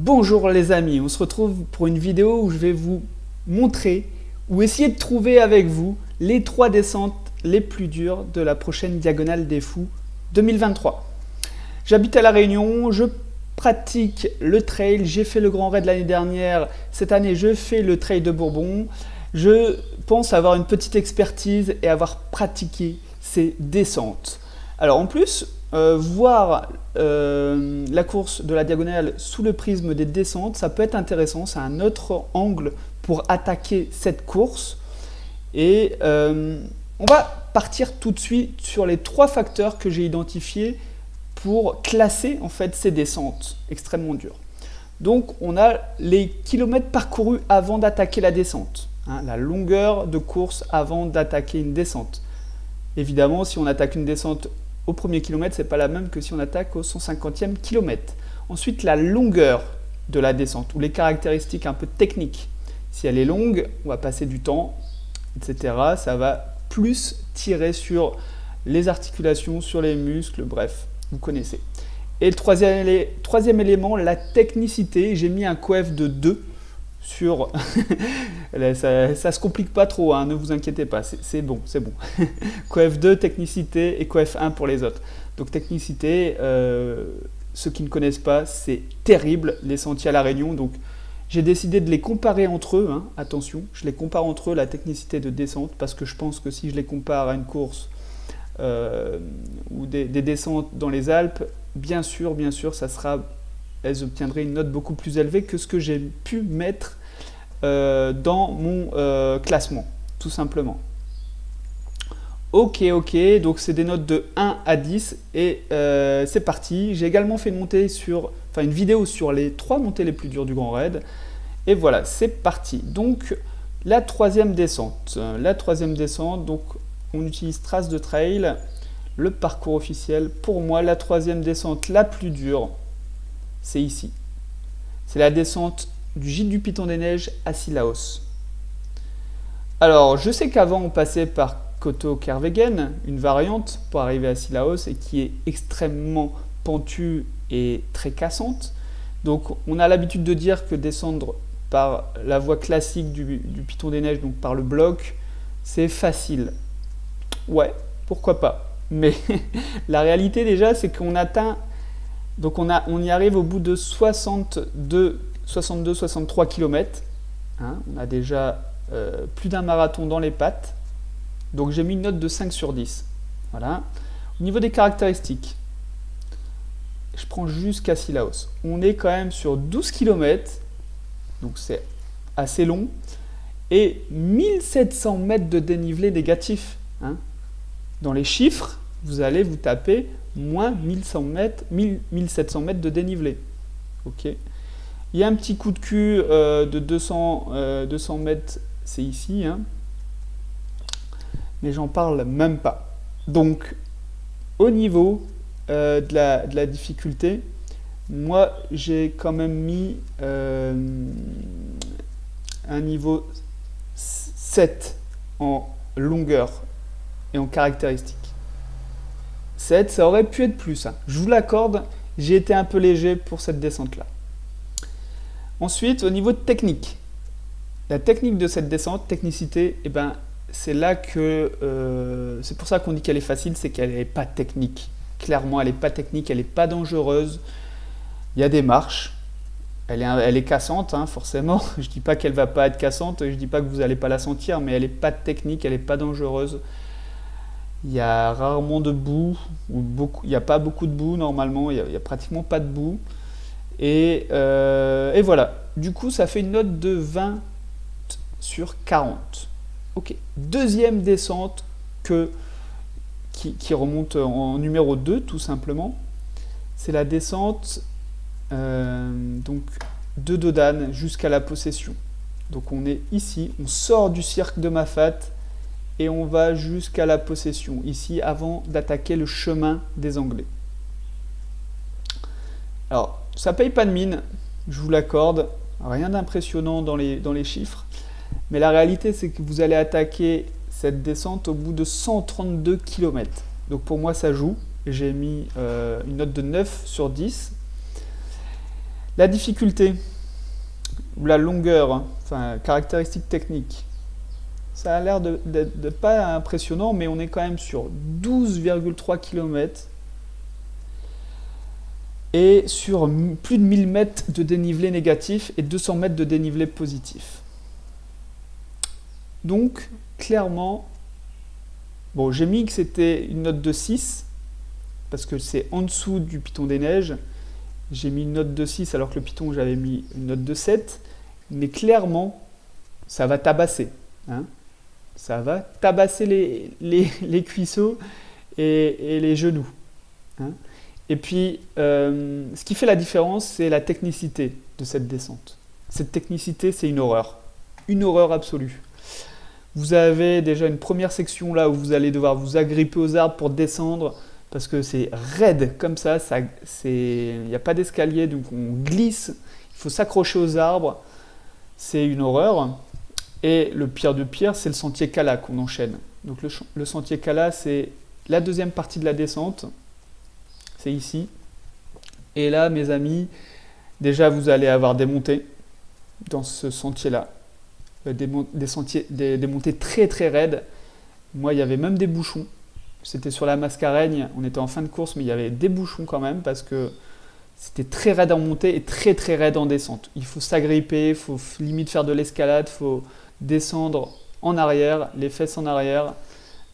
Bonjour les amis, on se retrouve pour une vidéo où je vais vous montrer ou essayer de trouver avec vous les 3 descentes les plus dures de la prochaine Diagonale des Fous 2023. J'habite à La Réunion, je pratique le trail, j'ai fait le Grand Raid l'année dernière, cette année je fais le trail de Bourbon. Je pense avoir une petite expertise et avoir pratiqué ces descentes. Alors en plus, voir la course de la diagonale sous le prisme des descentes, ça peut être intéressant, c'est un autre angle pour attaquer cette course. Et on va partir tout de suite sur les 3 facteurs que j'ai identifiés pour classer en fait ces descentes extrêmement dures. Donc on a les kilomètres parcourus avant d'attaquer la descente, hein, la longueur de course avant d'attaquer une descente. Évidemment, si on attaque une descente au premier kilomètre, c'est pas la même que si on attaque au 150e kilomètre. Ensuite, la longueur de la descente ou les caractéristiques un peu techniques. Si elle est longue, on va passer du temps, etc. Ça va plus tirer sur les articulations, sur les muscles, bref, vous connaissez. Et le troisième élément, la technicité. J'ai mis un coef de 2 sur... ça se complique pas trop, hein, ne vous inquiétez pas, c'est bon, c'est bon. Coef 2, technicité, et coef 1 pour les autres. Donc technicité, ceux qui ne connaissent pas, c'est terrible, les sentiers à La Réunion. Donc j'ai décidé de les comparer entre eux, hein, attention, je les compare entre eux, la technicité de descente, parce que je pense que si je les compare à une course ou des descentes dans les Alpes, bien sûr, elles obtiendraient une note beaucoup plus élevée que ce que j'ai pu mettre dans mon classement, tout simplement. Ok, donc c'est des notes de 1 à 10 et c'est parti. J'ai également fait une vidéo sur les 3 montées les plus dures du Grand Raid. Et voilà, c'est parti. Donc la troisième descente. Donc on utilise trace de trail, le parcours officiel. Pour moi, la troisième descente la plus dure, c'est ici. C'est la descente du gîte du Piton des Neiges à Cilaos. Alors, je sais qu'avant, on passait par Coteau-Kervegen, une variante pour arriver à Cilaos et qui est extrêmement pentue et très cassante. Donc, on a l'habitude de dire que descendre par la voie classique du Piton des Neiges, donc par le bloc, c'est facile. Ouais, pourquoi pas. Mais la réalité déjà, c'est qu'on atteint... Donc on y arrive au bout de 62-63 km. Hein, on a déjà plus d'un marathon dans les pattes. Donc j'ai mis une note de 5 sur 10. Voilà. Au niveau des caractéristiques, je prends jusqu'à Cilaos. On est quand même sur 12 km. Donc c'est assez long. Et 1700 mètres de dénivelé négatif. Hein. Dans les chiffres, vous allez vous taper moins 1700 mètres de dénivelé. Ok. Il y a un petit coup de cul de 200 mètres, c'est ici, hein. Mais j'en parle même pas. Donc, au niveau de la difficulté, moi j'ai quand même mis un niveau 7 en longueur et en caractéristiques. 7, ça aurait pu être plus, hein. Je vous l'accorde, j'ai été un peu léger pour cette descente-là. Ensuite, au niveau de technique, la technique de cette descente, technicité, eh ben, c'est là que c'est pour ça qu'on dit qu'elle est facile, c'est qu'elle n'est pas technique. Clairement, elle n'est pas technique, elle n'est pas dangereuse. Il y a des marches, elle est cassante, hein, forcément. Je ne dis pas qu'elle ne va pas être cassante, je ne dis pas que vous n'allez pas la sentir, mais elle n'est pas technique, elle n'est pas dangereuse. Il y a rarement de boue, il n'y a pas beaucoup de boue normalement, il n'y a pratiquement pas de boue. Et voilà, du coup ça fait une note de 20 sur 40. Ok, deuxième descente qui remonte en numéro 2 tout simplement. C'est la descente donc, de Dodane jusqu'à la Possession. Donc on est ici, on sort du cirque de Mafat et on va jusqu'à la Possession, ici, avant d'attaquer le chemin des Anglais. Alors, ça paye pas de mine, je vous l'accorde, rien d'impressionnant dans les chiffres, mais la réalité, c'est que vous allez attaquer cette descente au bout de 132 km. Donc pour moi, ça joue, j'ai mis une note de 9 sur 10. La difficulté, ou la longueur, hein, enfin, caractéristiques techniques, ça a l'air de pas impressionnant, mais on est quand même sur 12,3 km et sur plus de 1000 mètres de dénivelé négatif et 200 mètres de dénivelé positif. Donc, clairement, bon, j'ai mis que c'était une note de 6, parce que c'est en dessous du Python des Neiges. J'ai mis une note de 6, alors que le Python, j'avais mis une note de 7. Mais clairement, ça va tabasser. Hein. Ça va tabasser les cuisseaux et les genoux. Hein. Et puis, ce qui fait la différence, c'est la technicité de cette descente. Cette technicité, c'est une horreur. Une horreur absolue. Vous avez déjà une première section là où vous allez devoir vous agripper aux arbres pour descendre parce que c'est raide comme ça, il n'y a pas d'escalier, donc on glisse, il faut s'accrocher aux arbres, c'est une horreur. Et le pire du pire, c'est le sentier Kala qu'on enchaîne. Donc le sentier Kala, c'est la deuxième partie de la descente, c'est ici. Et là, mes amis, déjà vous allez avoir des montées dans ce sentier-là. Des montées très très raides. Moi, il y avait même des bouchons. C'était sur la Mascareigne, on était en fin de course, mais il y avait des bouchons quand même parce que c'était très raide en montée et très très raide en descente. Il faut s'agripper, il faut limite faire de l'escalade, il faut descendre en arrière, les fesses en arrière,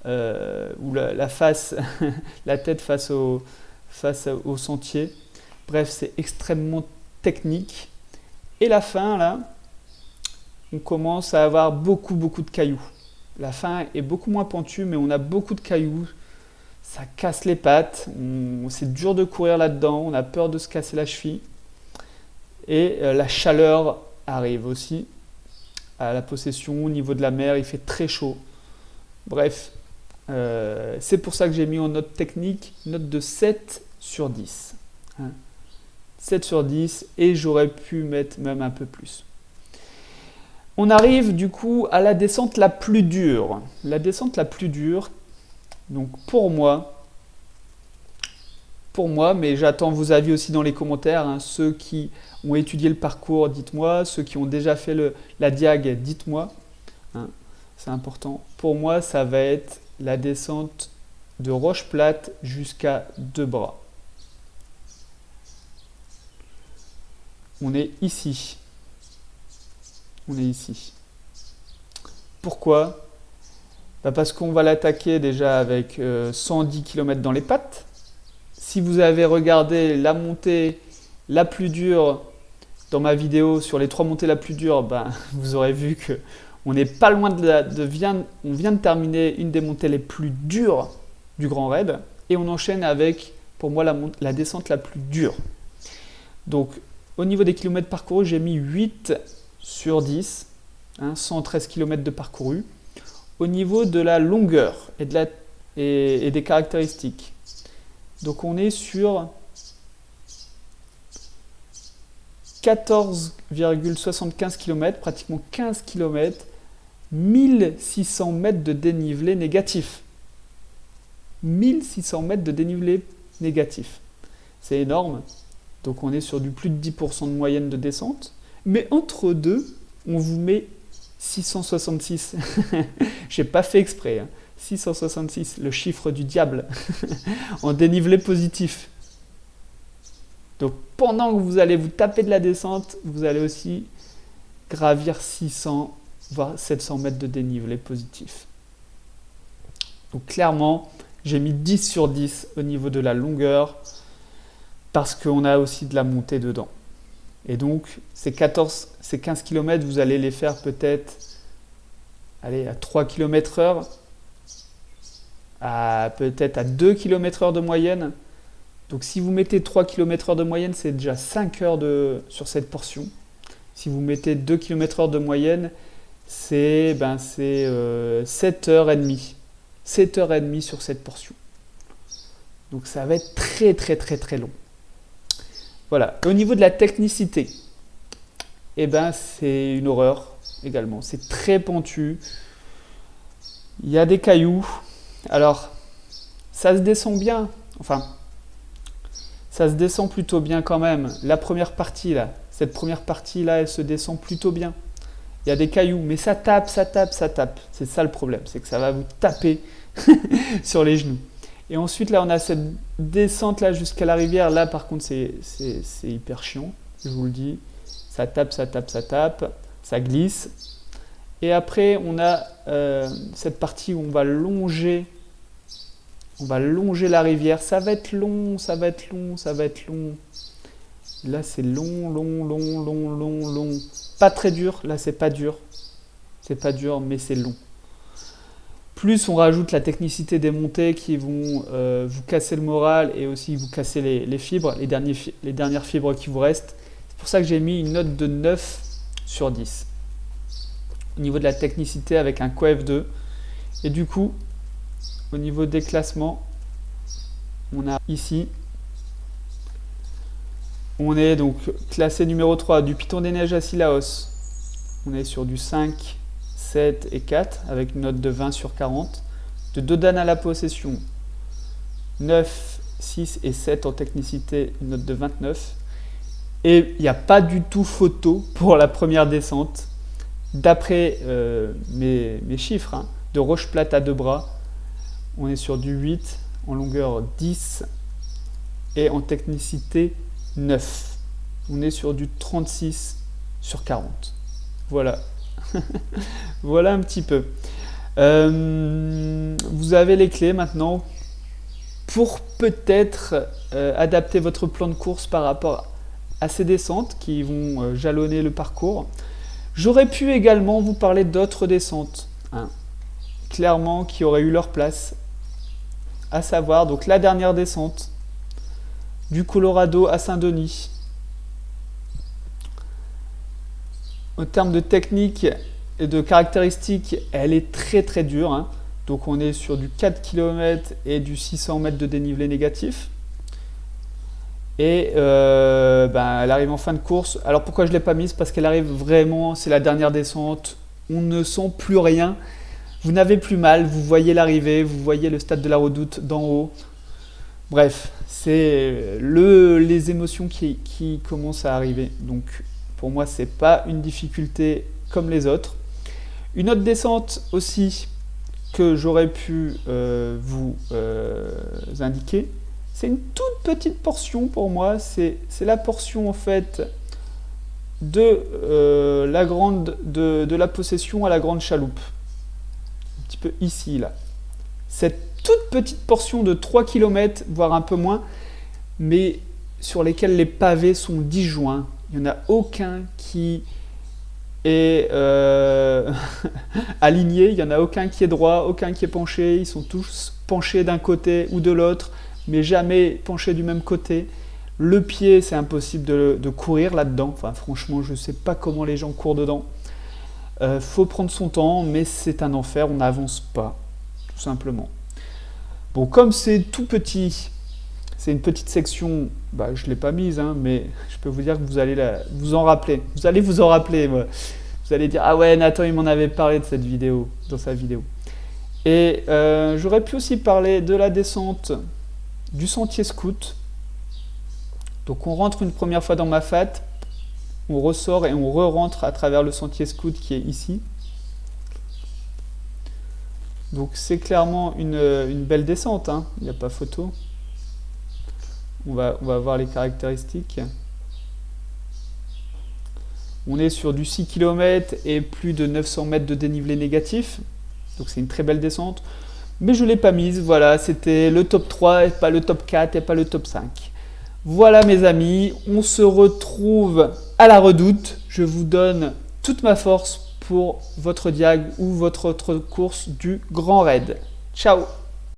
ou la face, la tête face au sentier. Bref, c'est extrêmement technique. Et la fin, là, on commence à avoir beaucoup de cailloux. La fin est beaucoup moins pentue, mais on a beaucoup de cailloux. Ça casse les pattes. C'est dur de courir là-dedans. On a peur de se casser la cheville. Et la chaleur arrive aussi à la possession. Au niveau de la mer, il fait très chaud. Bref, c'est pour ça que j'ai mis en note technique, note de 7 sur 10. Hein. 7 sur 10 et j'aurais pu mettre même un peu plus. On arrive du coup à la descente la plus dure. La descente la plus dure, donc pour moi, mais j'attends vos avis aussi dans les commentaires, hein, ceux qui ont étudié le parcours, dites-moi, ceux qui ont déjà fait la diag, dites-moi, hein, c'est important. Pour moi, ça va être la descente de Roche Plate jusqu'à Debras. On est ici. On est ici. Pourquoi? Parce qu'on va l'attaquer déjà avec 110 km dans les pattes. Si vous avez regardé la montée la plus dure dans ma vidéo sur les 3 montées la plus dure, vous aurez vu que on n'est pas loin on vient de terminer une des montées les plus dures du Grand Raid et on enchaîne avec, pour moi, la descente la plus dure. Donc, au niveau des kilomètres parcourus, j'ai mis 8 sur 10, hein, 113 km de parcouru. Au niveau de la longueur et des caractéristiques, donc on est sur 14,75 km, pratiquement 15 km, 1600 mètres de dénivelé négatif. 1600 mètres de dénivelé négatif. C'est énorme. Donc on est sur du plus de 10% de moyenne de descente. Mais entre deux, on vous met 666. J'ai pas fait exprès. Hein. 666, le chiffre du diable, en dénivelé positif. Donc pendant que vous allez vous taper de la descente, vous allez aussi gravir 600, voire 700 mètres de dénivelé positif. Donc clairement, j'ai mis 10 sur 10 au niveau de la longueur, parce qu'on a aussi de la montée dedans. Et donc, ces 15 km, vous allez les faire peut-être à 3 km/h, peut-être à 2 km/h de moyenne. Donc si vous mettez 3 km/h de moyenne, c'est déjà 5 heures sur cette portion. Si vous mettez 2 km/h de moyenne, c'est 7h30. 7h30 sur cette portion. Donc ça va être très très long. Voilà. Au niveau de la technicité, c'est une horreur également. C'est très pentu. Il y a des cailloux. Alors, ça se descend bien. Enfin, Ça se descend plutôt bien quand même. La première partie là, cette première partie là, elle se descend plutôt bien. Il y a des cailloux, mais ça tape, ça tape, ça tape. C'est ça le problème, c'est que ça va vous taper sur les genoux. Et ensuite là, on a cette descente là jusqu'à la rivière. Là par contre, c'est hyper chiant, je vous le dis. Ça tape, ça tape, ça tape, ça glisse. Et après, on a cette partie où on va longer la rivière. Ça va être long, ça va être long, ça va être long. Là, c'est long, long, long, long, long, long. Pas très dur. Là, c'est pas dur. C'est pas dur, mais c'est long. Plus on rajoute la technicité des montées qui vont vous casser le moral et aussi vous casser les fibres, les dernières fibres qui vous restent. C'est pour ça que j'ai mis une note de 9 sur 10. Au niveau de la technicité avec un coef 2. Et du coup, au niveau des classements, on a ici, on est donc classé numéro 3 du Python des Neiges à Sillaos. On est sur du 5, 7 et 4 avec une note de 20 sur 40. De Dodane à la possession, 9, 6 et 7 en technicité, une note de 29. Et il n'y a pas du tout photo pour la première descente. D'après mes chiffres, hein, de roche plate à 2 bras, on est sur du 8, en longueur 10 et en technicité 9. On est sur du 36 sur 40. Voilà. Voilà un petit peu. Vous avez les clés maintenant pour peut-être adapter votre plan de course par rapport à ces descentes qui vont jalonner le parcours. J'aurais pu également vous parler d'autres descentes, hein, clairement qui auraient eu leur place, à savoir donc la dernière descente du Colorado à Saint-Denis. En termes de technique et de caractéristiques, elle est très très dure, hein. Donc on est sur du 4 km et du 600 mètres de dénivelé négatif. Et elle arrive en fin de course. Alors pourquoi je ne l'ai pas mise? Parce qu'elle arrive vraiment, c'est la dernière descente. On ne sent plus rien. Vous n'avez plus mal, vous voyez l'arrivée, vous voyez le stade de la Redoute d'en haut. Bref, c'est les émotions qui commencent à arriver. Donc pour moi, ce n'est pas une difficulté comme les autres. Une autre descente aussi que j'aurais pu vous indiquer, c'est une toute petite portion pour moi, c'est la portion en fait de la possession à la grande chaloupe. Un petit peu ici, là. Cette toute petite portion de 3 km, voire un peu moins, mais sur lesquels les pavés sont disjoints. Il n'y en a aucun qui est aligné, il n'y en a aucun qui est droit, aucun qui est penché, ils sont tous penchés d'un côté ou de l'autre, mais jamais penché du même côté. Le pied, c'est impossible de courir là-dedans. Enfin, franchement, je ne sais pas comment les gens courent dedans. Faut prendre son temps, mais c'est un enfer, on n'avance pas, tout simplement. Bon, comme c'est tout petit, c'est une petite section, je ne l'ai pas mise, hein, mais je peux vous dire que vous allez vous en rappeler. Vous allez vous en rappeler, moi. Vous allez dire, ah ouais, Nathan, il m'en avait parlé de cette vidéo, dans sa vidéo. Et j'aurais pu aussi parler de la descente du sentier scout. Donc on rentre une première fois dans ma fat, on ressort et on re-rentre à travers le sentier scout qui est ici. Donc c'est clairement une belle descente, hein. Il n'y a pas photo. On va voir les caractéristiques. On est sur du 6 km et plus de 900 mètres de dénivelé négatif. Donc c'est une très belle descente. Mais je ne l'ai pas mise, voilà, c'était le top 3 et pas le top 4 et pas le top 5. Voilà mes amis, on se retrouve à la Redoute. Je vous donne toute ma force pour votre diag ou votre autre course du Grand Raid. Ciao!